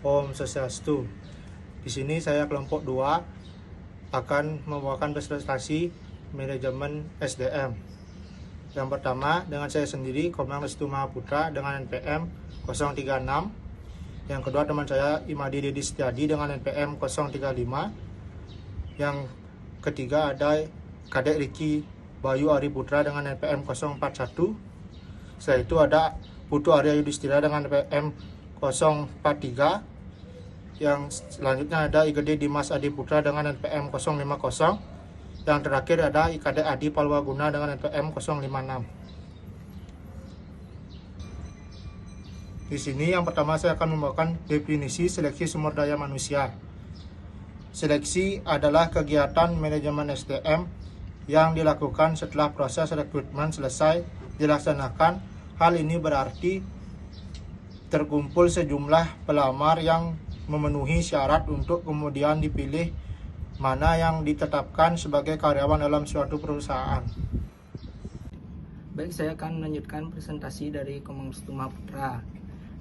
Om Swastiastu. Di sini saya kelompok 2 akan membawakan presentasi manajemen SDM. Yang pertama dengan saya sendiri, Komang Restu Mahaputra dengan NPM 036. Yang kedua teman saya Imadi Dedi Setiadi dengan NPM 035. Yang ketiga ada Kadek Riki Bayu Ari Putra dengan NPM 041. Setelah itu ada Putu Arya Yudhistira dengan NPM 043. Yang selanjutnya ada IGD Dimas Adi Putra dengan NPM 050. Yang terakhir ada IKD Adi Palwaguna dengan NPM 056. Di sini yang pertama saya akan membawakan definisi seleksi sumber daya manusia. Seleksi adalah kegiatan manajemen SDM yang dilakukan setelah proses rekrutmen selesai dilaksanakan. Hal ini berarti terkumpul sejumlah pelamar yang memenuhi syarat untuk kemudian dipilih mana yang ditetapkan sebagai karyawan dalam suatu perusahaan. Baik, saya akan melanjutkan presentasi dari Komang Restu Mahaputra.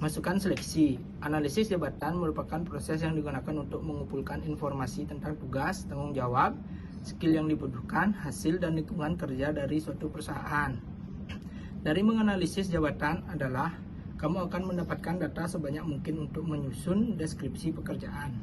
Masukan seleksi. Analisis jabatan merupakan proses yang digunakan untuk mengumpulkan informasi tentang tugas, tanggung jawab, skill yang dibutuhkan, hasil dan lingkungan kerja dari suatu perusahaan. Dari menganalisis jabatan adalah kamu akan mendapatkan data sebanyak mungkin untuk menyusun deskripsi pekerjaan.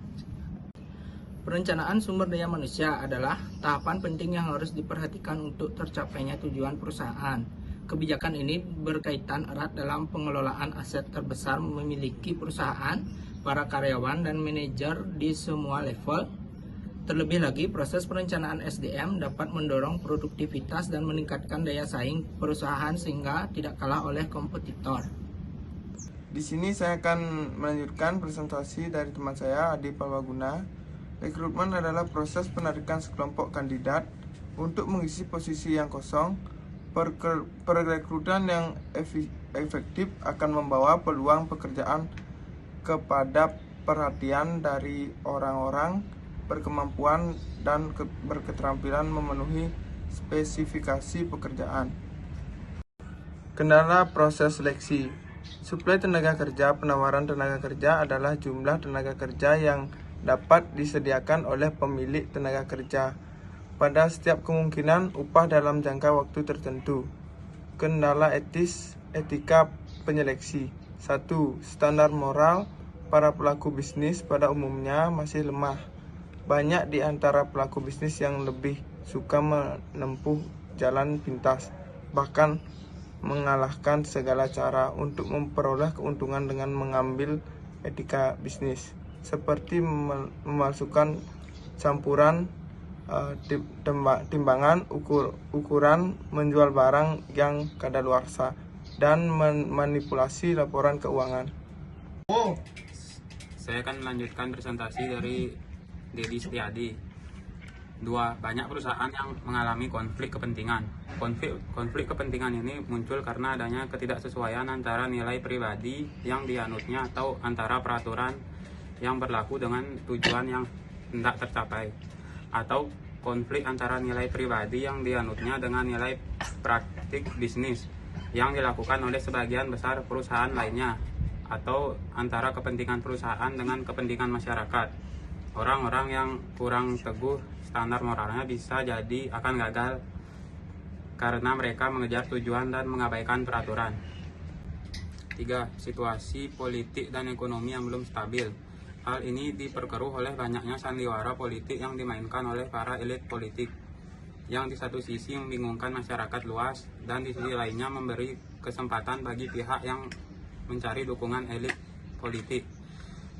Perencanaan sumber daya manusia adalah tahapan penting yang harus diperhatikan untuk tercapainya tujuan perusahaan. Kebijakan ini berkaitan erat dalam pengelolaan aset terbesar memiliki perusahaan, para karyawan dan manajer di semua level. Terlebih lagi, proses perencanaan SDM dapat mendorong produktivitas dan meningkatkan daya saing perusahaan sehingga tidak kalah oleh kompetitor. Di sini saya akan melanjutkan presentasi dari teman saya, Adi Palwaguna. Rekrutmen adalah proses penarikan sekelompok kandidat untuk mengisi posisi yang kosong. Perekrutan yang efektif akan membawa peluang pekerjaan kepada perhatian dari orang-orang berkemampuan dan berketerampilan memenuhi spesifikasi pekerjaan. Kendala proses seleksi. Suplai tenaga kerja. Penawaran tenaga kerja adalah jumlah tenaga kerja yang dapat disediakan oleh pemilik tenaga kerja pada setiap kemungkinan upah dalam jangka waktu tertentu. Kendala etika penyeleksi. 1. Standar moral para pelaku bisnis pada umumnya masih lemah. Banyak di antara pelaku bisnis yang lebih suka menempuh jalan pintas, bahkan mengalahkan segala cara untuk memperoleh keuntungan dengan mengambil etika bisnis, seperti memasukkan campuran timbangan ukuran, menjual barang yang kadaluarsa, dan memanipulasi laporan keuangan. Saya akan melanjutkan presentasi dari Dedi Setiadi. 2. Banyak perusahaan yang mengalami konflik kepentingan. Konflik kepentingan ini muncul karena adanya ketidaksesuaian antara nilai pribadi yang dianutnya atau antara peraturan yang berlaku dengan tujuan yang hendak tercapai, atau konflik antara nilai pribadi yang dianutnya dengan nilai praktik bisnis yang dilakukan oleh sebagian besar perusahaan lainnya, atau antara kepentingan perusahaan dengan kepentingan masyarakat. Orang-orang yang kurang teguh standar moralnya bisa jadi akan gagal karena mereka mengejar tujuan dan mengabaikan peraturan. 3. Situasi politik dan ekonomi yang belum stabil. Hal ini diperkeruh oleh banyaknya sandiwara politik yang dimainkan oleh para elit politik, yang di satu sisi membingungkan masyarakat luas dan di sisi lainnya memberi kesempatan bagi pihak yang mencari dukungan elit politik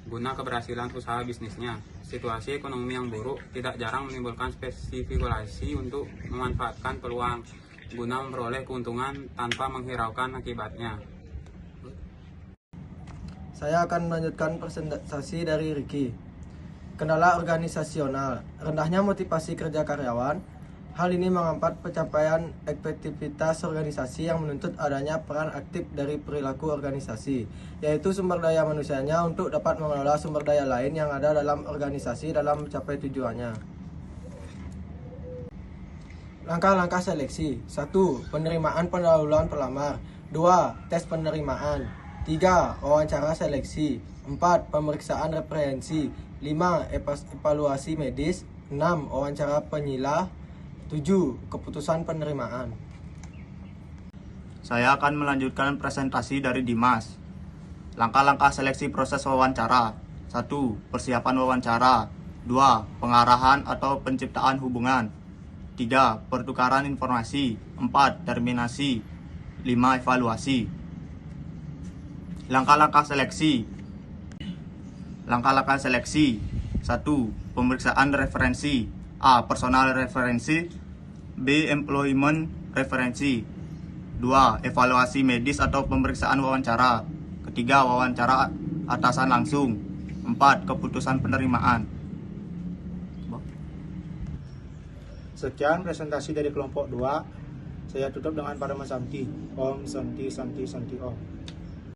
guna keberhasilan usaha bisnisnya. Situasi ekonomi yang buruk tidak jarang menimbulkan spekulasi untuk memanfaatkan peluang guna memperoleh keuntungan tanpa menghiraukan akibatnya. Saya akan melanjutkan presentasi dari Riki. Kendala organisasional. Rendahnya motivasi kerja karyawan. Hal ini menghambat pencapaian efektivitas organisasi yang menuntut adanya peran aktif dari perilaku organisasi, yaitu sumber daya manusianya untuk dapat mengelola sumber daya lain yang ada dalam organisasi dalam mencapai tujuannya. Langkah-langkah seleksi. 1. Penerimaan pendahuluan pelamar. 2. Tes penerimaan. 3. Wawancara seleksi. 4. Pemeriksaan referensi. 5. Evaluasi medis. 6. Wawancara penyilah. 7. Keputusan penerimaan. Saya akan melanjutkan presentasi dari Dimas. Langkah-langkah seleksi proses wawancara. 1. Persiapan wawancara. 2. Pengarahan atau penciptaan hubungan. 3. Pertukaran informasi. 4. Terminasi. 5. Evaluasi. Langkah-langkah seleksi. Langkah-langkah seleksi. 1. Pemeriksaan referensi. A. Personal referensi. B. Employment referensi. 2. Evaluasi medis atau pemeriksaan wawancara. Ketiga, wawancara atasan langsung. 4. Keputusan penerimaan. Sekian presentasi dari kelompok 2. Saya tutup dengan Parama Santi. Om Santi Santi Santi Om.